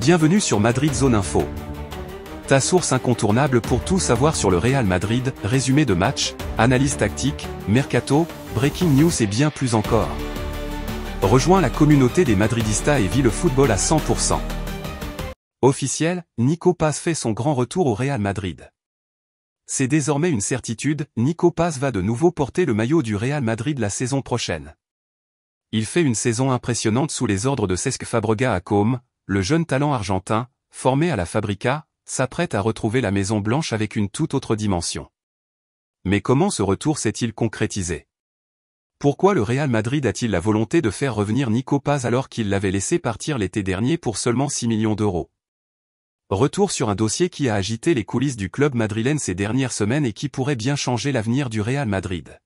Bienvenue sur Madrid Zone Info. Ta source incontournable pour tout savoir sur le Real Madrid, résumé de match, analyse tactique, mercato, breaking news et bien plus encore. Rejoins la communauté des Madridistas et vis le football à 100%. Officiel, Nico Paz fait son grand retour au Real Madrid. C'est désormais une certitude, Nico Paz va de nouveau porter le maillot du Real Madrid la saison prochaine. Il fait une saison impressionnante sous les ordres de Cesc Fabregas à Côme. Le jeune talent argentin, formé à la Fabrica, s'apprête à retrouver la Maison Blanche avec une toute autre dimension. Mais comment ce retour s'est-il concrétisé? Pourquoi le Real Madrid a-t-il la volonté de faire revenir Nico Paz alors qu'il l'avait laissé partir l'été dernier pour seulement 6 millions d'euros? Retour sur un dossier qui a agité les coulisses du club madrilène ces dernières semaines et qui pourrait bien changer l'avenir du Real Madrid.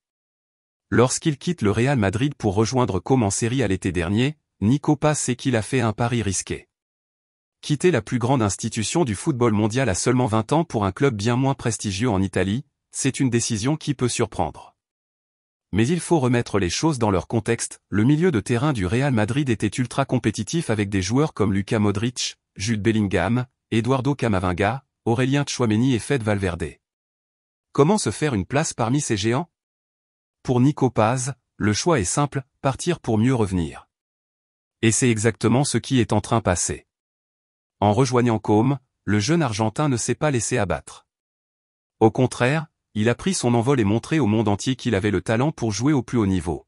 Lorsqu'il quitte le Real Madrid pour rejoindre Côme en Serie A l'été dernier, Nico Paz sait qu'il a fait un pari risqué. Quitter la plus grande institution du football mondial à seulement 20 ans pour un club bien moins prestigieux en Italie, c'est une décision qui peut surprendre. Mais il faut remettre les choses dans leur contexte, le milieu de terrain du Real Madrid était ultra compétitif avec des joueurs comme Luka Modric, Jude Bellingham, Eduardo Camavinga, Aurélien Tchouaméni et Fede Valverde. Comment se faire une place parmi ces géants? Pour Nico Paz, le choix est simple, partir pour mieux revenir. Et c'est exactement ce qui est en train de passer. En rejoignant Côme, le jeune Argentin ne s'est pas laissé abattre. Au contraire, il a pris son envol et montré au monde entier qu'il avait le talent pour jouer au plus haut niveau.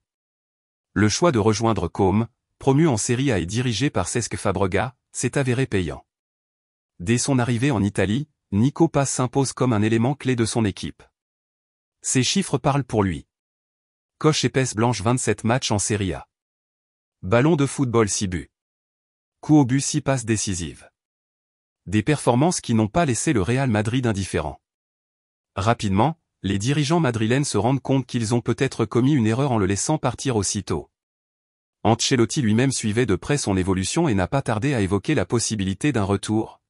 Le choix de rejoindre Côme, promu en Serie A et dirigé par Cesc Fabregas, s'est avéré payant. Dès son arrivée en Italie, Nico Paz s'impose comme un élément clé de son équipe. Ses chiffres parlent pour lui. Coche épaisse blanche 27 matchs en Serie A. Ballon de football 6 buts. Coup au but 6 passes décisives. Des performances qui n'ont pas laissé le Real Madrid indifférent. Rapidement, les dirigeants madrilènes se rendent compte qu'ils ont peut-être commis une erreur en le laissant partir aussitôt. Ancelotti lui-même suivait de près son évolution et n'a pas tardé à évoquer la possibilité d'un retour.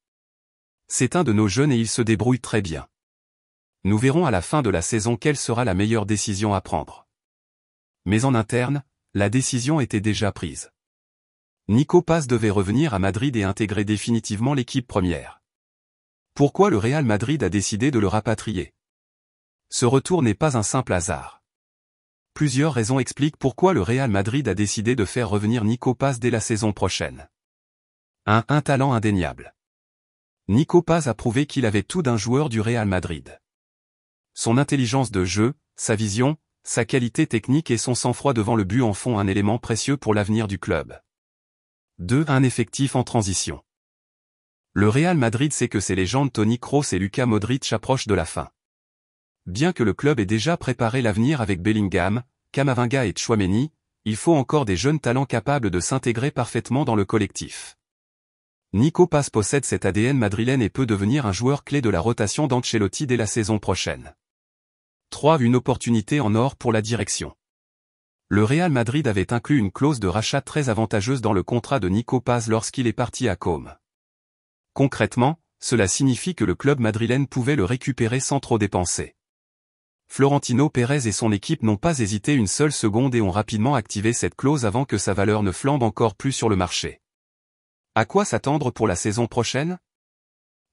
C'est un de nos jeunes et il se débrouille très bien. Nous verrons à la fin de la saison quelle sera la meilleure décision à prendre. Mais en interne, la décision était déjà prise. Nico Paz devait revenir à Madrid et intégrer définitivement l'équipe première. Pourquoi le Real Madrid a décidé de le rapatrier? Ce retour n'est pas un simple hasard. Plusieurs raisons expliquent pourquoi le Real Madrid a décidé de faire revenir Nico Paz dès la saison prochaine. Un talent indéniable. Nico Paz a prouvé qu'il avait tout d'un joueur du Real Madrid. Son intelligence de jeu, sa vision, sa qualité technique et son sang-froid devant le but en font un élément précieux pour l'avenir du club. 2. Un effectif en transition. Le Real Madrid sait que ses légendes Toni Kroos et Luka Modric approchent de la fin. Bien que le club ait déjà préparé l'avenir avec Bellingham, Camavinga et Tchouaméni, il faut encore des jeunes talents capables de s'intégrer parfaitement dans le collectif. Nico Paz possède cet ADN madrilène et peut devenir un joueur clé de la rotation d'Ancelotti dès la saison prochaine. 3. Une opportunité en or pour la direction. Le Real Madrid avait inclus une clause de rachat très avantageuse dans le contrat de Nico Paz lorsqu'il est parti à Côme. Concrètement, cela signifie que le club madrilène pouvait le récupérer sans trop dépenser. Florentino Pérez et son équipe n'ont pas hésité une seule seconde et ont rapidement activé cette clause avant que sa valeur ne flambe encore plus sur le marché. À quoi s'attendre pour la saison prochaine?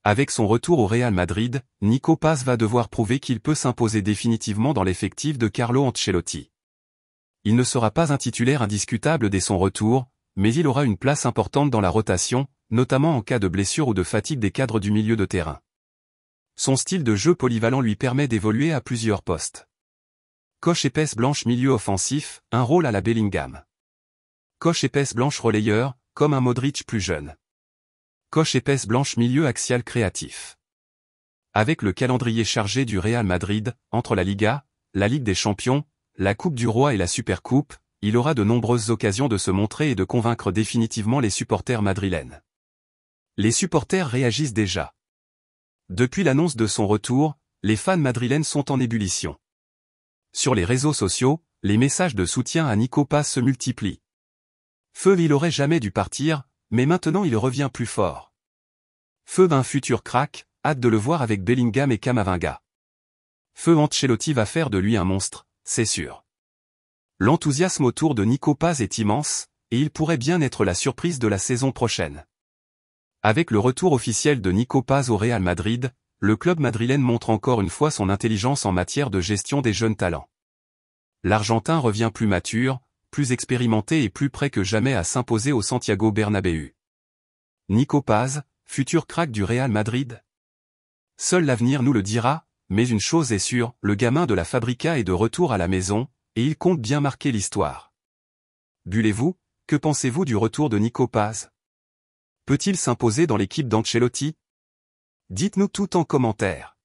Avec son retour au Real Madrid, Nico Paz va devoir prouver qu'il peut s'imposer définitivement dans l'effectif de Carlo Ancelotti. Il ne sera pas un titulaire indiscutable dès son retour, mais il aura une place importante dans la rotation, notamment en cas de blessure ou de fatigue des cadres du milieu de terrain. Son style de jeu polyvalent lui permet d'évoluer à plusieurs postes. Coche épaisse blanche milieu offensif, un rôle à la Bellingham. Coche épaisse blanche relayeur, comme un Modric plus jeune. Coche épaisse blanche milieu axial créatif. Avec le calendrier chargé du Real Madrid, entre la Liga, la Ligue des Champions, la Coupe du Roi et la Supercoupe, il aura de nombreuses occasions de se montrer et de convaincre définitivement les supporters madrilènes. Les supporters réagissent déjà. Depuis l'annonce de son retour, les fans madrilènes sont en ébullition. Sur les réseaux sociaux, les messages de soutien à Nico Paz se multiplient. Feu il aurait jamais dû partir, mais maintenant il revient plus fort. Feu un futur crack, hâte de le voir avec Bellingham et Camavinga. Feu Ancelotti va faire de lui un monstre, c'est sûr. L'enthousiasme autour de Nico Paz est immense, et il pourrait bien être la surprise de la saison prochaine. Avec le retour officiel de Nico Paz au Real Madrid, le club madrilène montre encore une fois son intelligence en matière de gestion des jeunes talents. L'Argentin revient plus mature, plus expérimenté et plus prêt que jamais à s'imposer au Santiago Bernabéu. Nico Paz, futur crack du Real Madrid? Seul l'avenir nous le dira, mais une chose est sûre, le gamin de la Fabrica est de retour à la maison, et il compte bien marquer l'histoire. Bullez-vous, que pensez-vous du retour de Nico Paz? Peut-il s'imposer dans l'équipe d'Ancelotti? Dites-nous tout en commentaire.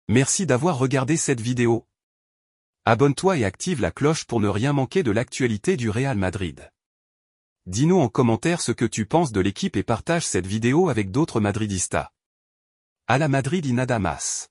Merci d'avoir regardé cette vidéo. Abonne-toi et active la cloche pour ne rien manquer de l'actualité du Real Madrid. Dis-nous en commentaire ce que tu penses de l'équipe et partage cette vidéo avec d'autres madridistas. A la Madrid y nada más.